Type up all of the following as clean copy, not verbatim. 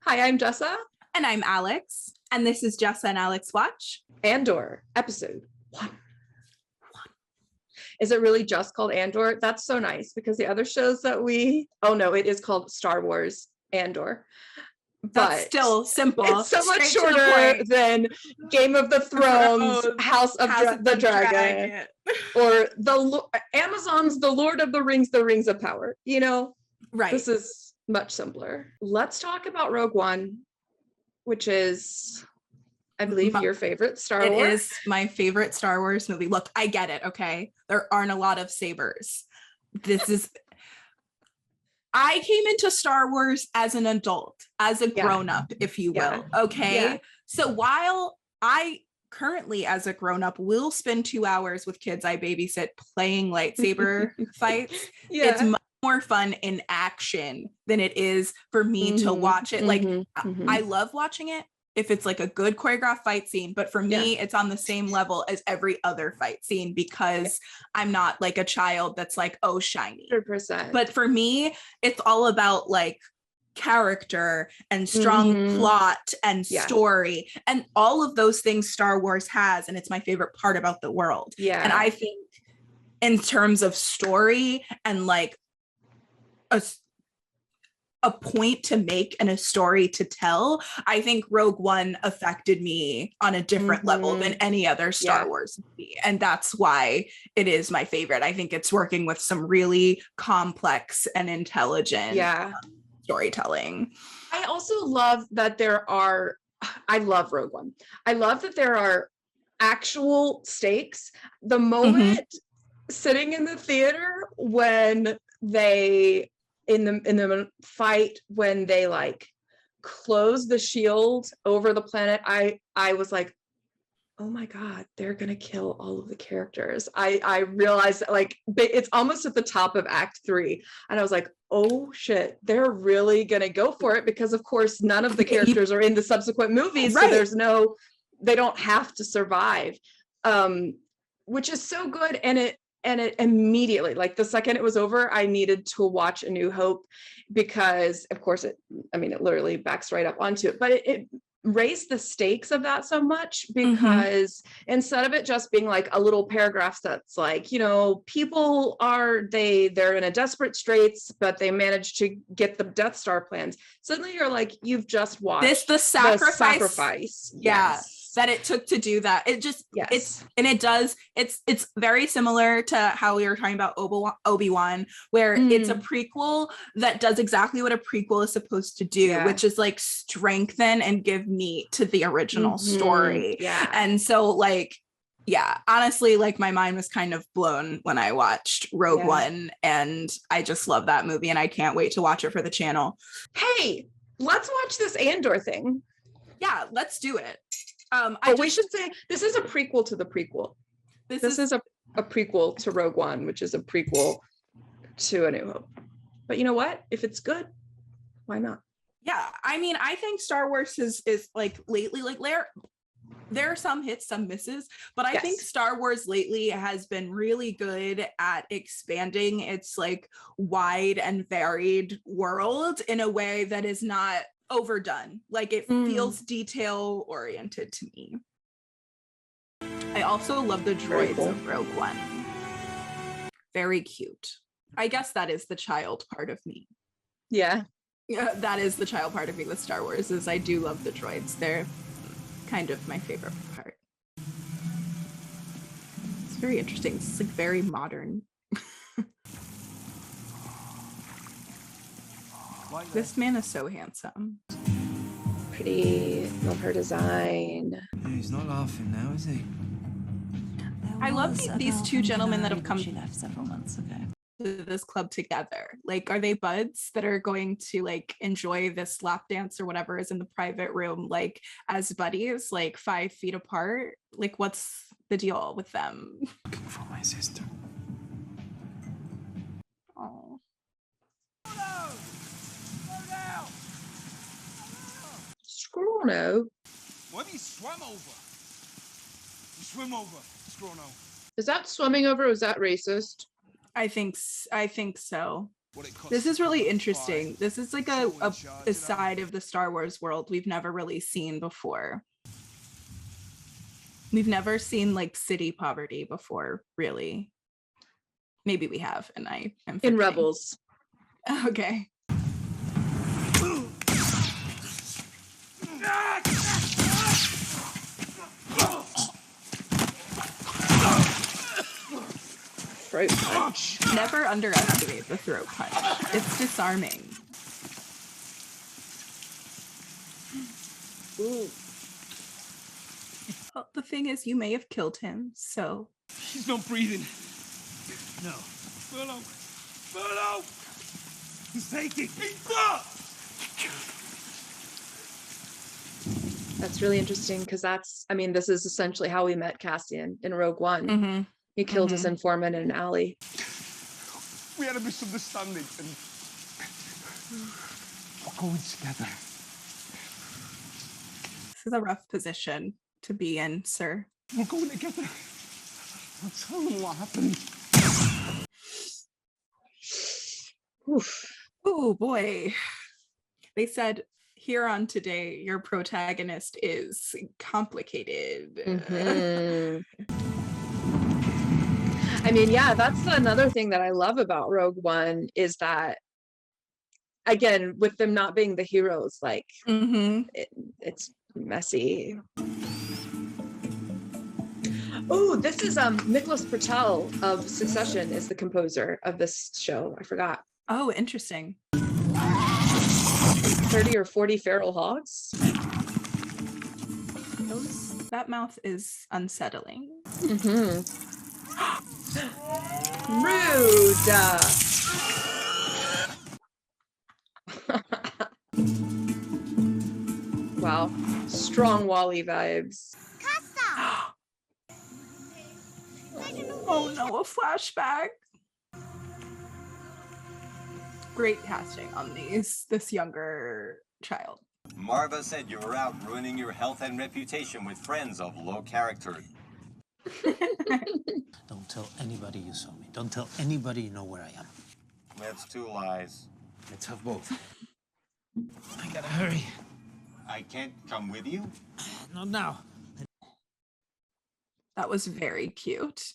Hi, I'm Jessa. And I'm Alex. And this is Jessa and Alex Watch. Andor, episode 1. Is it really just called Andor? That's so nice because the other shows that it is called Star Wars Andor. That's still simple. It's so much shorter than Game of the Thrones, House of the Dragon, or Amazon's The Lord of the Rings of Power. You know, right? This is much simpler. Let's talk about Rogue One, which is, I believe, your favorite Star Wars. It is my favorite Star Wars movie. Look, I get it. Okay, there aren't a lot of sabers. I came into Star Wars as an adult, as a grown-up, if you will. Okay. Yeah. So while I currently, as a grown-up, will spend 2 hours with kids I babysit playing lightsaber fights, it's much more fun in action than it is for me to watch it. I love watching it if it's like a good choreographed fight scene, but for me, it's on the same level as every other fight scene because I'm not like a child that's like, oh, shiny. 100%. But for me, it's all about like character and strong plot and story and all of those things Star Wars has. And it's my favorite part about the world. Yeah. And I think in terms of story and like a point to make and a story to tell, I think Rogue One affected me on a different level than any other Star Wars movie. And that's why it is my favorite. I think it's working with some really complex and intelligent storytelling. I also love that I love Rogue One. I love that there are actual stakes. The moment sitting in the theater when they in the fight, when they like close the shield over the planet, I was like, oh my God, they're gonna kill all of the characters. I realized that, like, it's almost at the top of Act 3, and I was like, oh shit, they're really gonna go for it because of course none of the characters are in the subsequent movies, so they don't have to survive, which is so good. And it immediately, like the second it was over, I needed to watch A New Hope because, of course, it literally backs right up onto it. But it raised the stakes of that so much because instead of it just being like a little paragraph that's like, you know, people they're in a desperate straits, but they managed to get the Death Star plans. Suddenly you're like, you've just watched the sacrifice. That it took to do that. It just it's very similar to how we were talking about Obi-Wan, where it's a prequel that does exactly what a prequel is supposed to do, which is like strengthen and give meat to the original story. And so like, honestly, like my mind was kind of blown when I watched Rogue One, and I just love that movie and I can't wait to watch it for the channel. Hey, let's watch this Andor thing. Yeah, let's do it. We should say this is a prequel to the prequel. This is a prequel to Rogue One, which is a prequel to A New Hope. But you know what? If it's good, why not? Yeah, I mean, I think Star Wars is like lately, like there are some hits, some misses, but I think Star Wars lately has been really good at expanding its like wide and varied world in a way that is not overdone. Like it feels detail oriented to me. I also love the droids of Rogue One. Very cute. I guess that is the child part of me. Yeah, that is the child part of me with Star Wars, is I do love the droids. They're kind of my favorite part. It's very interesting. It's like very modern. This man is so handsome. Pretty. Love her design. Yeah, he's not laughing now, is he? I love these two gentlemen that have come several months ago to this club together. Like, are they buds that are going to like enjoy this lap dance or whatever is in the private room, like as buddies, like 5 feet apart? Like, what's the deal with them? Looking for my sister. Oh. Scrono. What he swam over? You swim over, Scrono. Is that swimming over? Or is that racist? I think so. This is really interesting. This is like a side of the Star Wars world we've never really seen before. We've never seen like city poverty before, really. Maybe we have, and I am forgetting. In Rebels. Okay. Throat punch. Never underestimate the throat punch. It's disarming. Ooh. Well, the thing is, you may have killed him, so. He's not breathing. No. Furlough! Furlough! He's taking. He's up! That's really interesting because this is essentially how we met Cassian in Rogue One. Mm-hmm. He killed his informant in an alley. We had a misunderstanding and we're going together. This is a rough position to be in, sir. We're going together. I'll tell them what happened. Oof. Oh boy. They said here on today, your protagonist is complicated. Mm-hmm. I mean, yeah, that's another thing that I love about Rogue One is that, again, with them not being the heroes, like it's messy. Oh, this is Nicholas Patel of Succession is the composer of this show. I forgot. Oh, interesting. 30 or 40 feral hogs. That mouth is unsettling. Mm-hmm. Rude. Wow, strong Wally vibes. Oh no, a flashback. Great casting on this younger child. Marva said you were out ruining your health and reputation with friends of low character. Don't tell anybody you saw me. Don't tell anybody you know where I am. That's 2 lies. Let's have both. I gotta hurry. I can't come with you? Not now. That was very cute.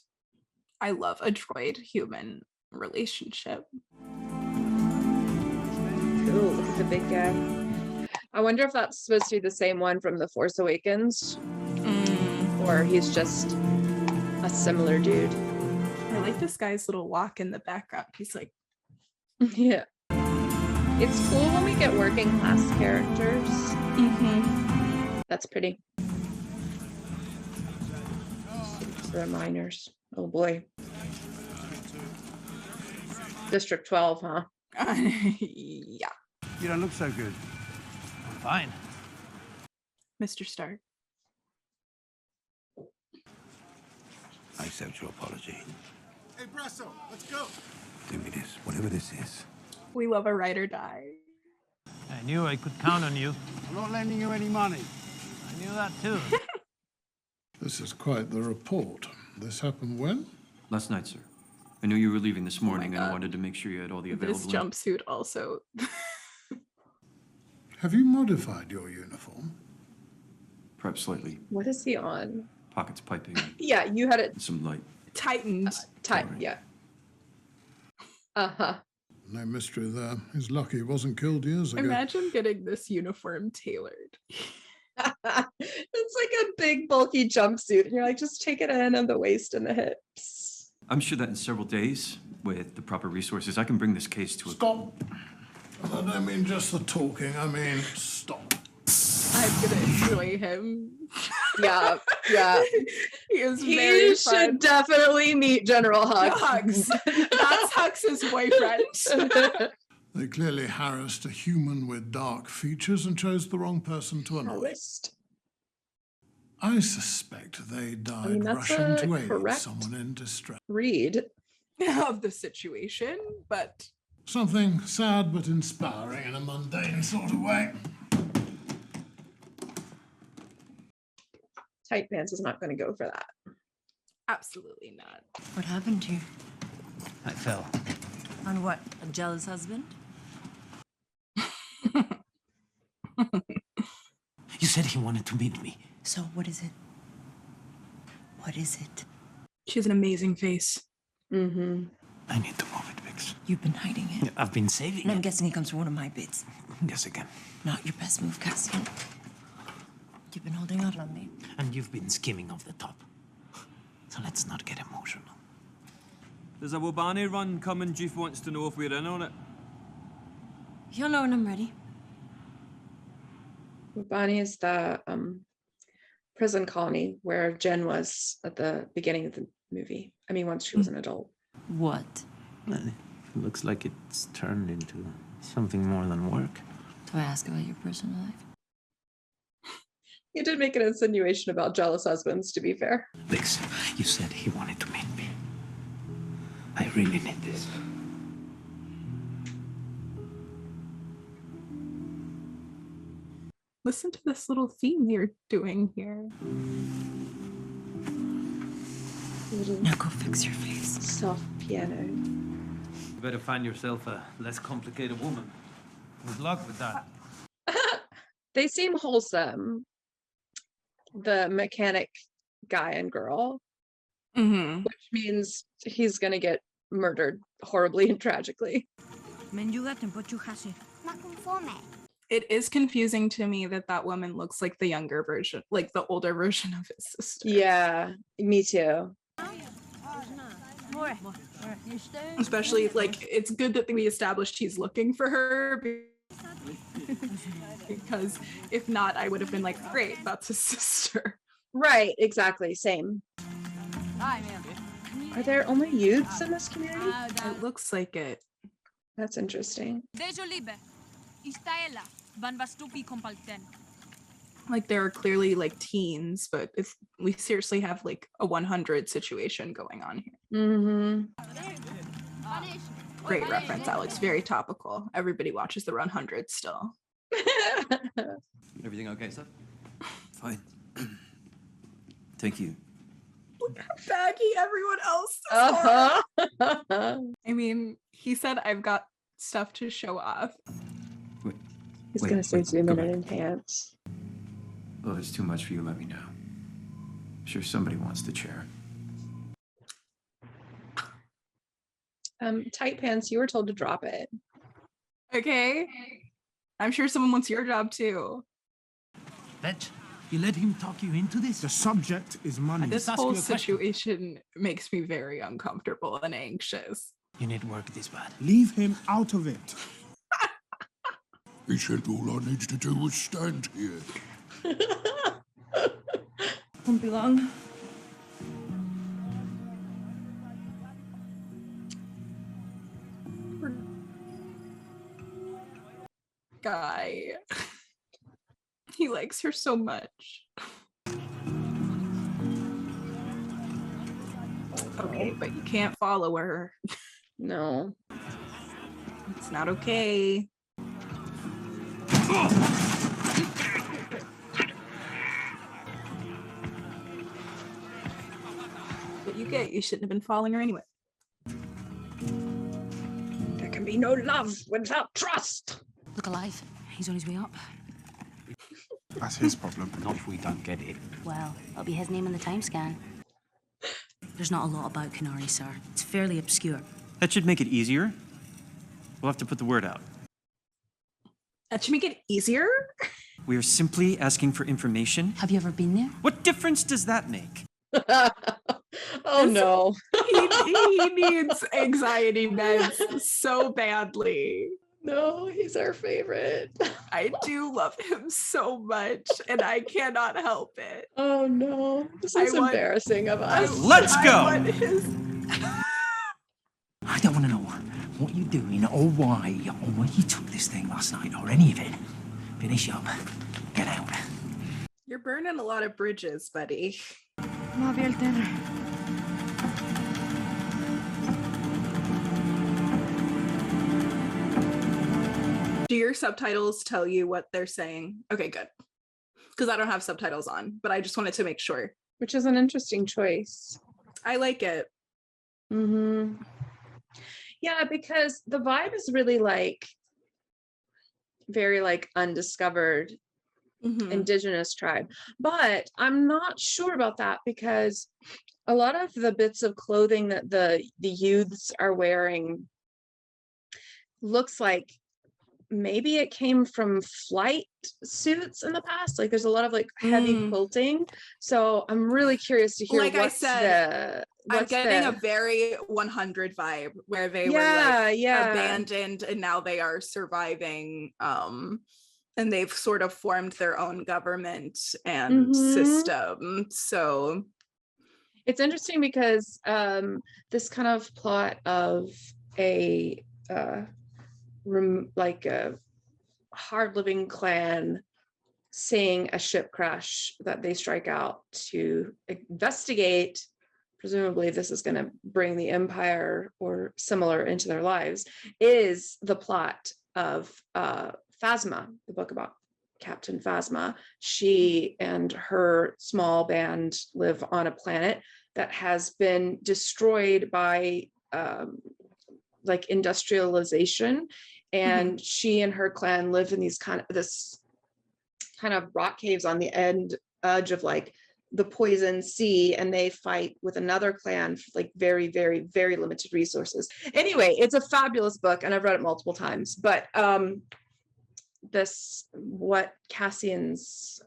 I love a droid-human relationship. Cool, look at the big guy. I wonder if that's supposed to be the same one from The Force Awakens. Or he's just a similar dude. I like this guy's little walk in the background. He's like, yeah. It's cool when we get working class characters. That's pretty. So they're minors. Oh boy. District 12, huh? yeah. You don't look so good. Fine. Mr. Stark. I accept your apology. Hey, Brasso, let's go. Do me this, whatever this is. We love a ride or die. I knew I could count on you. I'm not lending you any money. I knew that too. This is quite the report. This happened when? Last night, sir. I knew you were leaving this morning and I God. wanted to make sure you had all the available. This jumpsuit also. Have you modified your uniform? Perhaps slightly. What is he on? Pockets piping. Yeah, you had it Some light. Tightened. tight. Yeah. Uh-huh. No mystery there. He's lucky he wasn't killed years ago. Imagine getting this uniform tailored. It's like a big bulky jumpsuit. And you're like, just take it in on the waist and the hips. I'm sure that in several days, with the proper resources, I can bring this case to a... Stop. I don't mean just the talking, I mean stop. I'm gonna enjoy him. Yeah, yeah. He is He very should fun. definitely meet General Hux. Hux. That's Hux's boyfriend. They clearly harassed a human with dark features and chose the wrong person to annoy. Harassed. I suspect they died mean, that's rushing a to aid correct- someone in distress. Read. Of the situation, but Something sad but inspiring in a mundane sort of way. Tight pants is not going to go for that. absolutely not. What happened to you? I fell. On what? A jealous husband? You said he wanted to meet me. So what is it? What is it? She has an amazing face. Mm-hmm. I need to move it, Vix. You've been hiding it. I've been saving And I'm it. guessing it comes from one of my bits. Guess again. Not your best move, Cassian. You've been holding out on me. And you've been skimming off the top. So let's not get emotional. There's a Wobani run coming. Jeff wants to know if we're in on it. You'll know when I'm ready. Bonnie is the prison colony where Jen was at the beginning of the movie. I mean, once she was an adult. What? It looks like it's turned into something more than work. Do I ask about your personal life? You did make an insinuation about jealous husbands, to be fair. Vix, you said he wanted to meet me. I really need this. Listen to this little theme you're doing here. Now go fix your face. Soft piano. You better find yourself a less complicated woman. Good luck with that. They seem wholesome. The mechanic guy and girl, Mm-hmm. which means he's gonna get murdered horribly and tragically. It is confusing to me that that woman looks like the younger version, like the older version of his sister. Yeah, me too. Especially, like, it's good that we established he's looking for her. Because if not, I would have been like, great, that's his sister. Right, exactly, same. Are there only youths in this community? It looks like it. That's interesting. Like, there are clearly like teens, but we seriously have like a 100 situation going on here. Mm-hmm. Great reference, Alex. Very topical. Everybody watches the 100 still. Everything okay, sir? Fine. Thank you. Look how baggy everyone else is. Uh-huh. I mean, he said, I've got stuff to show off. Wait, He's wait, gonna say wait, zoom go in and back. enhance. Well, if it's too much for you, let me know. I'm sure somebody wants the chair. Tight pants, you were told to drop it. Okay. I'm sure someone wants your job too. Vetch, you let him talk you into this? The subject is money. This ask whole you a question. situation makes me very uncomfortable and anxious. You need work this bad. Leave him out of it. He said all I needed to do was stand here. Won't be long. Guy. He likes her so much. Okay, but you can't follow her. No. It's not okay. But you shouldn't have been following her anyway. There can be no love without trust. Look alive. He's on his way up. That's his problem. Not if we don't get it. Well, that'll be his name on the time scan. There's not a lot about Canary, sir. It's fairly obscure. That should make it easier. We'll have to put the word out. That should make it easier. We are simply asking for information. Have you ever been there? What difference does that make? Oh no. He needs anxiety meds so badly. No, he's our favorite. I do love him so much, and I cannot help it. Oh no. This is embarrassing of us. Let's go! I want his... I don't want to know what you're doing or why or why you took this thing last night or any of it. Finish up. Get out. You're burning a lot of bridges, buddy. Do your subtitles tell you what they're saying? Okay, good. Because I don't have subtitles on, but I just wanted to make sure. Which is an interesting choice. I like it. Mm-hmm. Yeah, because the vibe is really like very like undiscovered indigenous tribe. But I'm not sure about that because a lot of the bits of clothing that the youths are wearing looks like maybe it came from flight suits in the past. Like there's a lot of like heavy quilting. So I'm really curious to hear Like I said, I'm getting a very 100 vibe where they were like abandoned and now they are surviving. And they've sort of formed their own government and system. So it's interesting because this kind of plot of a like a hard living clan seeing a ship crash that they strike out to investigate. Presumably this is going to bring the Empire or similar into their lives, is the plot of Phasma, the book about Captain Phasma. She and her small band live on a planet that has been destroyed by like industrialization, and she and her clan live in these kind of rock caves on the edge of like the poison sea, and they fight with another clan for like very, very, very limited resources. Anyway, it's a fabulous book and I've read it multiple times, but what Cassian's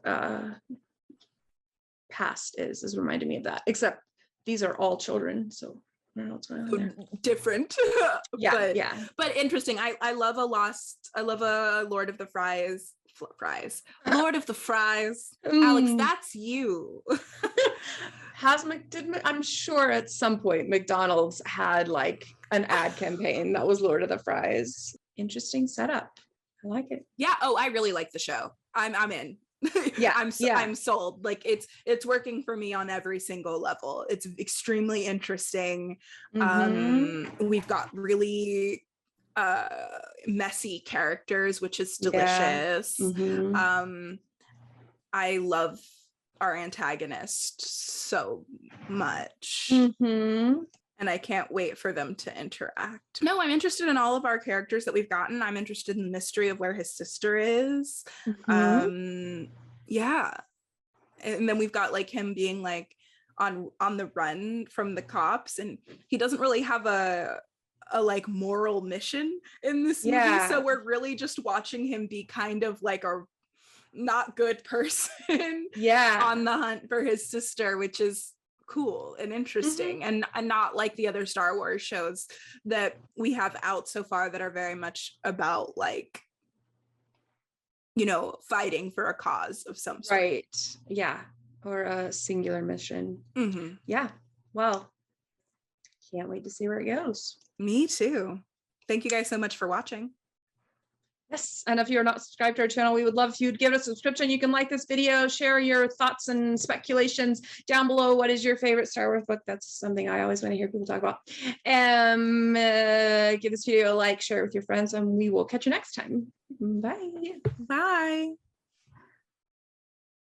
past is reminding me of that, except these are all children, so I don't know what's going on there. Different. But interesting. I love a Lord of the Fries. Lord of the Fries. Alex, that's you. I'm sure at some point McDonald's had like an ad campaign that was Lord of the Fries. Interesting setup. I like it. Yeah. Oh, I really like the show. I'm in. I'm sold. Like it's working for me on every single level. It's extremely interesting. We've got really messy characters, which is delicious. I love our antagonist so much. And I can't wait for them to interact. No, I'm interested in all of our characters that we've gotten. I'm interested in the mystery of where his sister is. Yeah. And then we've got like him being like on the run from the cops, and he doesn't really have a like moral mission in this movie. So we're really just watching him be kind of like a not good person on the hunt for his sister, which is cool and interesting, and not like the other Star Wars shows that we have out so far that are very much about like, you know, fighting for a cause of some sort. Right. Yeah. Or a singular mission. Yeah. Well, can't wait to see where it goes. Me too. Thank you guys so much for watching. Yes, and if you're not subscribed to our channel, we would love if you'd give us a subscription. You can like this video, share your thoughts and speculations down below. What is your favorite Star Wars book? That's something I always want to hear people talk about. Give this video a like, share it with your friends, and we will catch you next time. Bye. Bye.